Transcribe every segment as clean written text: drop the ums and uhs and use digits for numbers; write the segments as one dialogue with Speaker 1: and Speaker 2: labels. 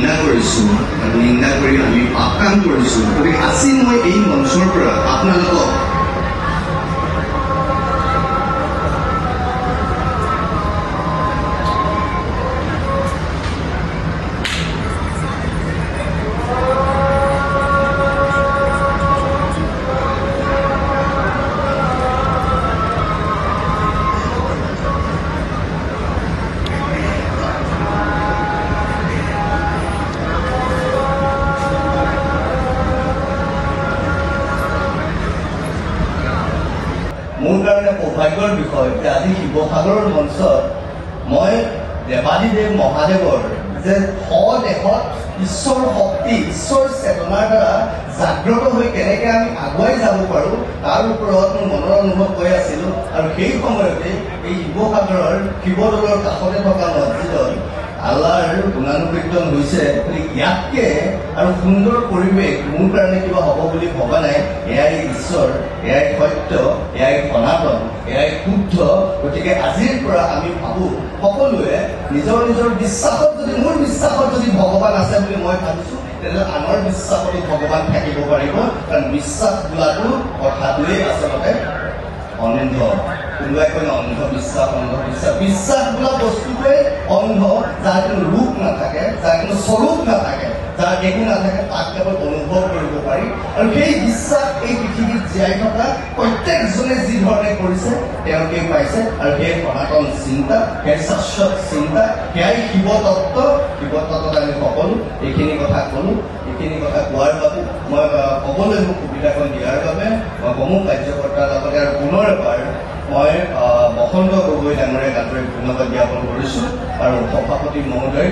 Speaker 1: নিন্দা কৰিছোঁ আৰু নিন্দা কৰি আমি পাপ কাম কৰিছোঁ। গতিকে আজি মই এই মঞ্চৰ পৰা আপোনালোকক মোৰ কাৰণে সৌভাগ্যৰ বিষয় যে আজি শিৱসাগৰৰ মঞ্চত মই দেৱাদিদেৱ মহাদেৱৰ যে দেশত ঈশ্বৰ শক্তি ঈশ্বৰ চেতনাৰ দ্বাৰা জাগ্ৰত হৈ কেনেকৈ আমি আগুৱাই যাব পাৰোঁ তাৰ ওপৰত মোৰ মনৰ অনুভৱ হৈ আছিলোঁ। আৰু সেই সময়তে এই শিৱসাগৰৰ শিৱদৌলৰ কাষতে থকা মছজিদত আল্লাহৰ গুণানুকীৰ্তন হৈছে। ইয়াতকে আৰু সুন্দৰ পৰিৱেশ মোৰ কাৰণে কিবা হ'ব বুলি ভবা নাই। এয়াই ঈশ্বৰ, এয়াই সত্য, এয়াই সনাতন, এয়াই শুদ্ধ। গতিকে আজিৰ পৰা আমি ভাবোঁ সকলোৱে নিজৰ নিজৰ বিশ্বাসত, যদি মোৰ বিশ্বাসত যদি ভগৱান আছে বুলি মই ভাবিছোঁ, তেনেহ'লে আনৰ বিশ্বাসতো ভগৱান থাকিব পাৰিব। কাৰণ বিশ্বাস বোলাটো কথাটোৱেই আচলতে অন্ধ। কোনোবাই কয় অন্ধবিশ্বাস, অন্ধবিশ্বাস। বিশ্বাস বোলা বস্তুটোৱে অন্ধ, যাৰ কোনো ৰূপ নাথাকে, যাৰ কোনো স্বৰূপ নাথাকে, যাৰ একো নাথাকে, তাক কেৱল অনুভৱ কৰিব পাৰি। আৰু সেই বিশ্বাস এই পৃথিৱীত জীয়াই থকা প্ৰত্যেকজনে যি ধৰণে কৰিছে তেওঁলোকে পাইছে। আৰু সেই সনাতন চিন্তা, সেই শাশ্বত চিন্তা, সেয়াই শিৱতত্ত্ব। শিৱতত্ত্বত আমি সকলো এইখিনি কথা ক'লোঁ। এইখিনি কথা কোৱাৰ বাবে মই ক'বলৈ মোক সুবিধাকণ দিয়াৰ বাবে মই সমূহ কাৰ্যকৰ্তাৰ লগতে আৰু পুনৰ এবাৰ মই বসন্ত গগৈ ডাঙৰীয়াক আন্তৰিক ধন্যবাদ জ্ঞাপন কৰিছোঁ। আৰু সভাপতি মহোদয়,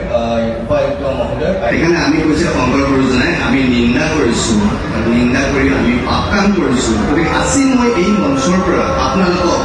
Speaker 1: উপায়ুক্ত মহোদয়, সেইকাৰণে আমি কৈছে শংকৰ গুৰুজনাই আমি নিন্দা কৰিছোঁ আৰু নিন্দা কৰি আমি পাপ কাম কৰিছোঁ। গতিকে আজি মই এই মঞ্চৰ পৰা আপোনালোকক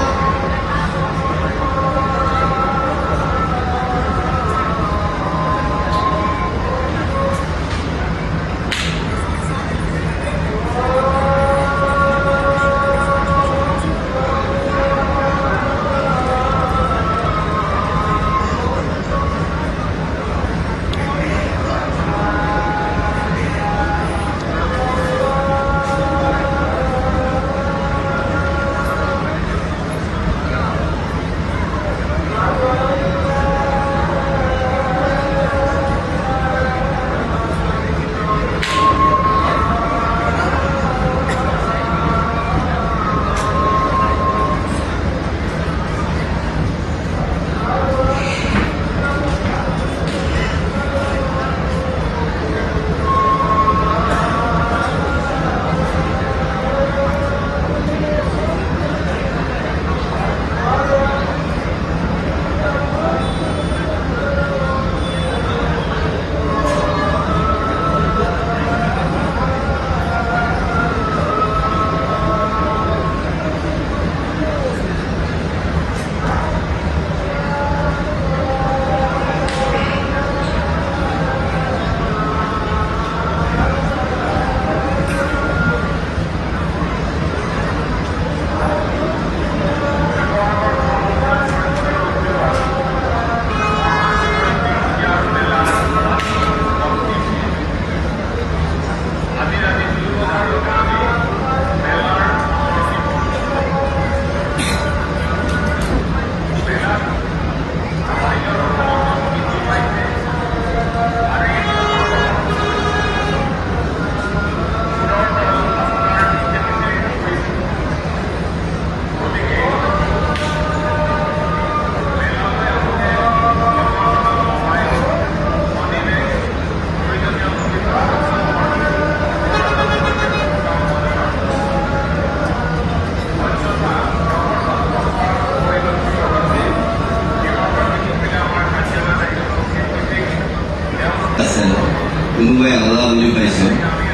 Speaker 1: কোনোবাই আল্লাহ বুলি পাইছে,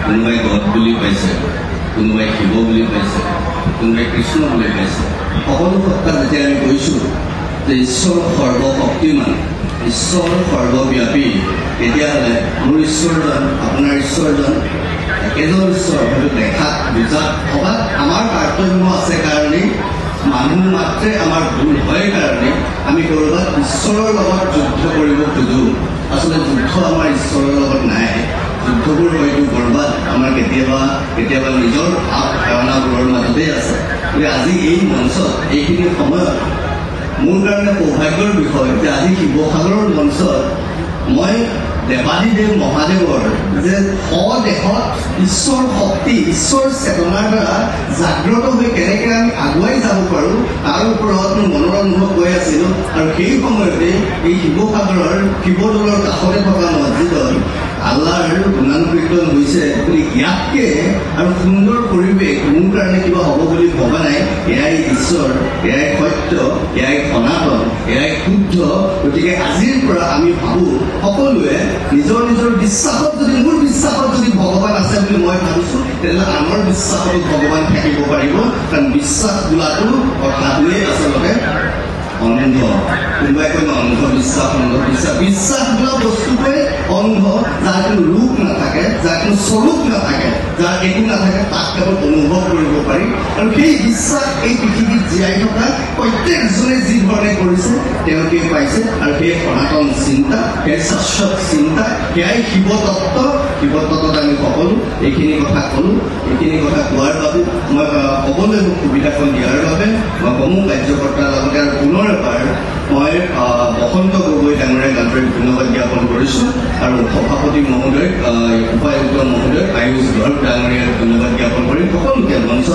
Speaker 1: কোনোবাই গড বুলি পাইছে, কোনোবাই শিৱ বুলি পাইছে, কোনোবাই কৃষ্ণ বুলি পাইছে। সকলো সত্তা যেতিয়া আমি কৈছোঁ যে ঈশ্বৰ সৰ্বশক্তিমান, ঈশ্বৰ সৰ্বব্যাপী, তেতিয়াহ'লে মোৰ ঈশ্বৰজন, আপোনাৰ ঈশ্বৰজন একেজন ঈশ্বৰ, হয়তো দেখাত বুজাত ভবাত আমাৰ তাৰতম্য আছে কাৰণেই, মানুহ মাত্ৰে আমাৰ ভুল হয় কাৰণে আমি ক'ৰবাত ঈশ্বৰৰ লগত যুদ্ধ কৰিব খোজোঁ। আচলতে যুদ্ধ আমাৰ ঈশ্বৰৰ লগত কেতিয়াবা নিজৰ ভাৱ ধাৰণাবোৰৰ মাজতেই আছে। গতিকে আজি এই মঞ্চত এইখিনি সময়ত মোৰ কাৰণে সৌভাগ্যৰ বিষয় যে আজি শিৱসাগৰৰ মঞ্চত মই দেৱাদিদেৱ মহাদেৱৰ যে দেশত ঈশ্বৰ শক্তি ঈশ্বৰ চেতনাৰ দ্বাৰা জাগ্ৰত হৈ কেনেকৈ আমি আগুৱাই যাব পাৰোঁ তাৰ ওপৰত মোৰ মনৰ অনুভৱ হৈ আছিলোঁ। আৰু সেই সময়তে এই শিৱসাগৰৰ শিৱদৌলৰ কাষতে থকা মছজিদত আল্লাহৰ গুণান কীৰ্তন হৈছে। ইয়াতকৈ আৰু সুন্দৰ পৰিৱেশ মোৰ কাৰণে কিবা হ'ব বুলি ভবা নাই। এয়াই ঈশ্বৰ, এয়াই সত্য, এয়াই সনাতন, এয়াই শুদ্ধ। গতিকে আজিৰ পৰা আমি ভাবোঁ সকলোৱে নিজৰ নিজৰ বিশ্বাসত, যদি মোৰ বিশ্বাসত যদি ভগৱান আছে বুলি মই ভাবিছোঁ, তেনেহ'লে আনৰ বিশ্বাসতো ভগৱান থাকিব পাৰিব। কাৰণ বিশ্বাস বোলাটো কথাটোৱেই আচলতে অন্ধ। কোনোবাই কয় অন্ধবিশ্বাস, অন্ধবিশ্বাস। বিশ্বাস বোলা বস্তুটোৱে অন্ধ, যাৰ কোনো ৰূপ নাথাকে, যাৰ কোনো স্বৰূপ নাথাকে, যাৰ একো নাথাকে, তাক কেৱল অনুভৱ কৰিব পাৰি। আৰু সেই বিশ্বাস এই পৃথিৱীত জীয়াই থকা প্ৰত্যেকজনে যি ধৰণে কৰিছে তেওঁলোকে পাইছে। আৰু সেই সনাতন চিন্তা, সেই শাশ্বত চিন্তা, সেয়াই শিৱতত্ত্ব। শিৱতত্ত্বত আমি সকলো এইখিনি কথা ক'লোঁ। এইখিনি কথা কোৱাৰ বাবে মই ক'বলৈ মোক সুবিধাখন দিয়াৰ বাবে মই সমূহ কাৰ্যকৰ্তাৰ লগতে আৰু পুনৰ এবাৰ মই বসন্ত গগৈ ডাঙৰীয়াক আন্তৰিক ধন্যবাদ জ্ঞাপন কৰিছোঁ। আৰু সভাপতি মহোদয়, উপায়ুক্ত মহোদয়, আয়ুষ গৰ্গ ডাঙৰীয়াক ধন্যবাদ জ্ঞাপন কৰি সকলোকে মঞ্চত